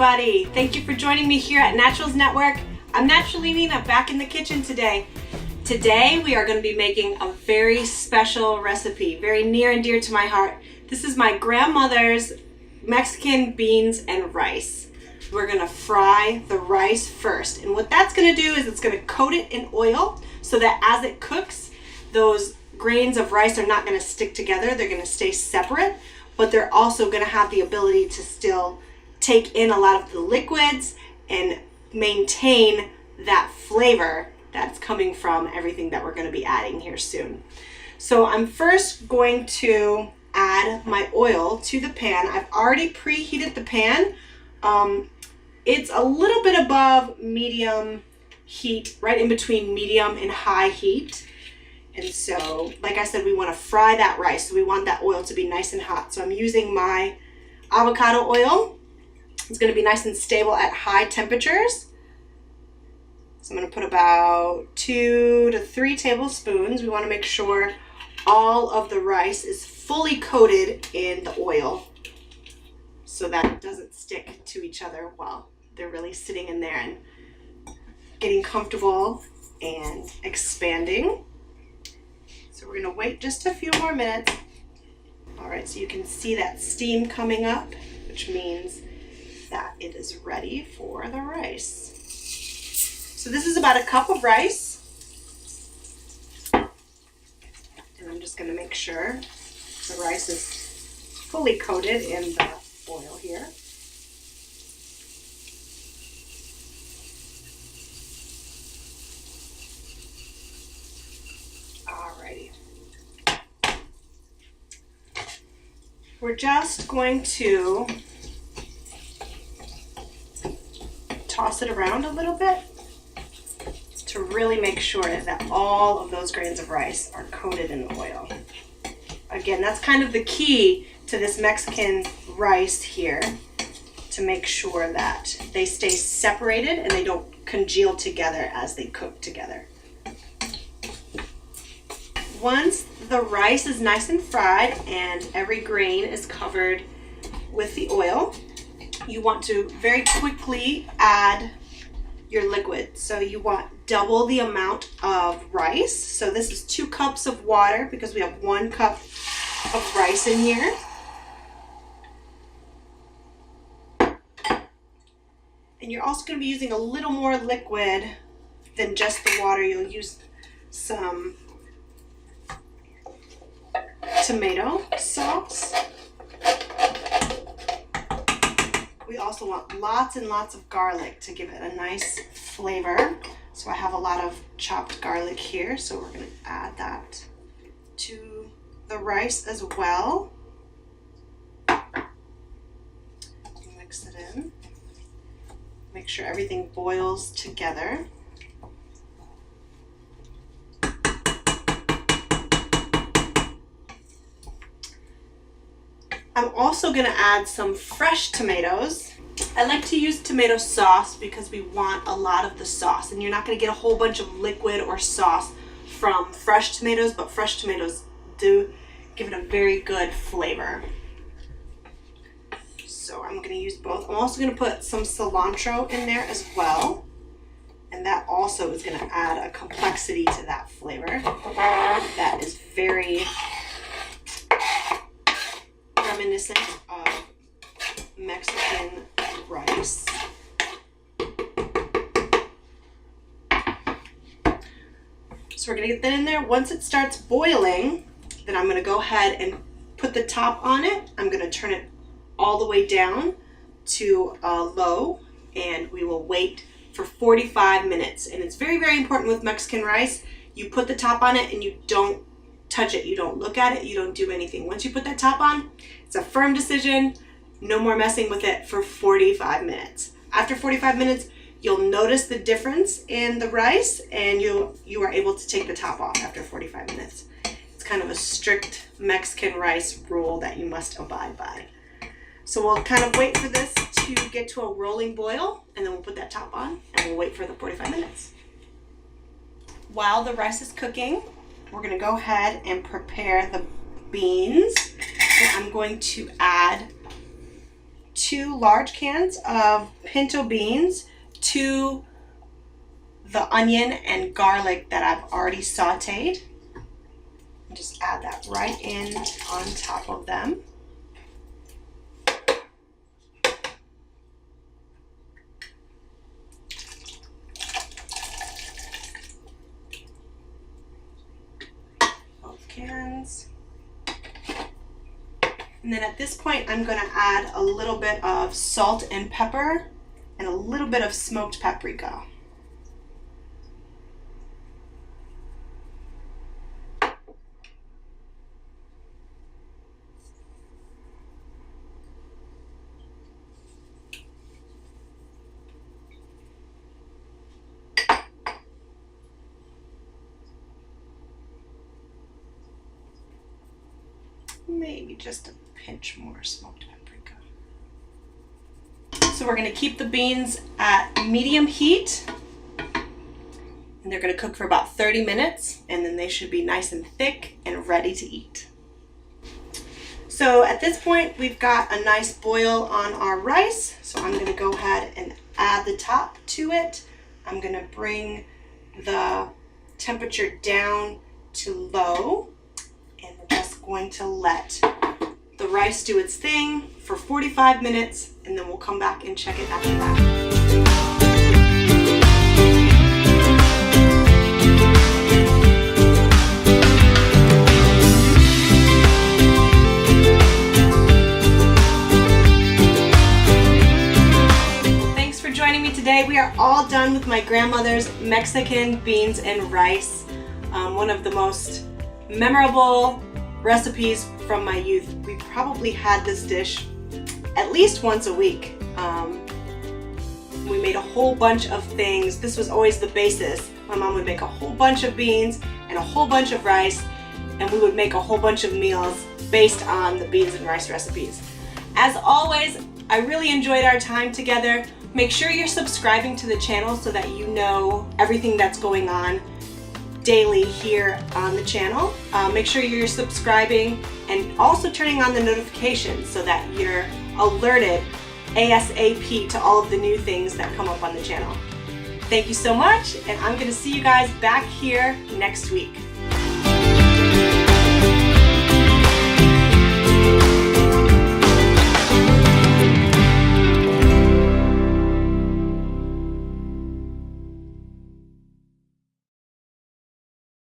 everybody. Thank you for joining me here at Naturals Network. I'm Naturally Nina, back in the kitchen today. Today we are going to be making a very special recipe, very near and dear to my heart. This is my grandmother's Mexican beans and rice. We're going to fry the rice first, and what that's going to do is it's going to coat it in oil so that as it cooks, those grains of rice are not going to stick together. They're going to stay separate, but they're also going to have the ability to still take in a lot of the liquids and maintain that flavor that's coming from everything that we're going to be adding here soon. So I'm first going to add my oil to the pan. I've already preheated the pan. It's a little bit above medium heat, right in between medium and high heat. And so, like I said, we want to fry that rice. So we want that oil to be nice and hot. So I'm using my avocado oil. It's going to be nice and stable at high temperatures. So I'm going to put about 2 to 3 tablespoons. We want to make sure all of the rice is fully coated in the oil so that it doesn't stick to each other while they're really sitting in there and getting comfortable and expanding. So we're going to wait just a few more minutes. All right, so you can see that steam coming up, which means that it is ready for the rice. So this is about a cup of rice. And I'm just going to make sure the rice is fully coated in the oil here. Alrighty. We're just going to toss it around a little bit to really make sure that all of those grains of rice are coated in the oil. Again, that's kind of the key to this Mexican rice here, to make sure that they stay separated and they don't congeal together as they cook together. Once the rice is nice and fried and every grain is covered with the oil, you want to very quickly add your liquid. So you want double the amount of rice. So this is 2 cups of water because we have 1 cup of rice in here. And you're also going to be using a little more liquid than just the water. You'll use some tomato sauce. We also want lots and lots of garlic to give it a nice flavor. So I have a lot of chopped garlic here, so we're going to add that to the rice as well. Mix it in. Make sure everything boils together. I'm also going to add some fresh tomatoes. I like to use tomato sauce because we want a lot of the sauce, and you're not going to get a whole bunch of liquid or sauce from fresh tomatoes, but fresh tomatoes do give it a very good flavor. So I'm going to use both. I'm also going to put some cilantro in there as well, and that also is going to add a complexity to that flavor that is very reminiscent of Mexican rice. So we're going to get that in there. Once it starts boiling, then I'm going to go ahead and put the top on it. I'm going to turn it all the way down to low, and we will wait for 45 minutes. And it's very, very important with Mexican rice. You put the top on it and you don't touch it. You don't look at it. You don't do anything. Once you put that top on, it's a firm decision. No more messing with it for 45 minutes. After 45 minutes, you'll notice the difference in the rice, and you are able to take the top off after 45 minutes. It's kind of a strict Mexican rice rule that you must abide by. So we'll kind of wait for this to get to a rolling boil, and then we'll put that top on and we'll wait for the 45 minutes. While the rice is cooking, we're going to go ahead and prepare the beans. So I'm going to add 2 large cans of pinto beans to the onion and garlic that I've already sauteed. And just add that right in on top of them. Both cans. And then at this point, I'm going to add a little bit of salt and pepper and a little bit of smoked paprika. Maybe just a pinch more smoked paprika. So we're going to keep the beans at medium heat, and they're going to cook for about 30 minutes, and then they should be nice and thick and ready to eat. So at this point, we've got a nice boil on our rice, so I'm going to go ahead and add the top to it. I'm going to bring the temperature down to low, and we're just going to let the rice do its thing for 45 minutes, and then we'll come back and check it after that. Thanks for joining me today. We are all done with my grandmother's Mexican beans and rice, one of the most memorable recipes from my youth. We probably had this dish at least once a week. We made a whole bunch of things. This was always the basis. My mom would make a whole bunch of beans and a whole bunch of rice, and we would make a whole bunch of meals based on the beans and rice recipes. As always, I really enjoyed our time together. Make sure you're subscribing to the channel so that you know everything that's going on daily here on the channel. Make sure you're subscribing and also turning on the notifications so that you're alerted ASAP to all of the new things that come up on the channel. Thank you so much, and I'm going to see you guys back here next week.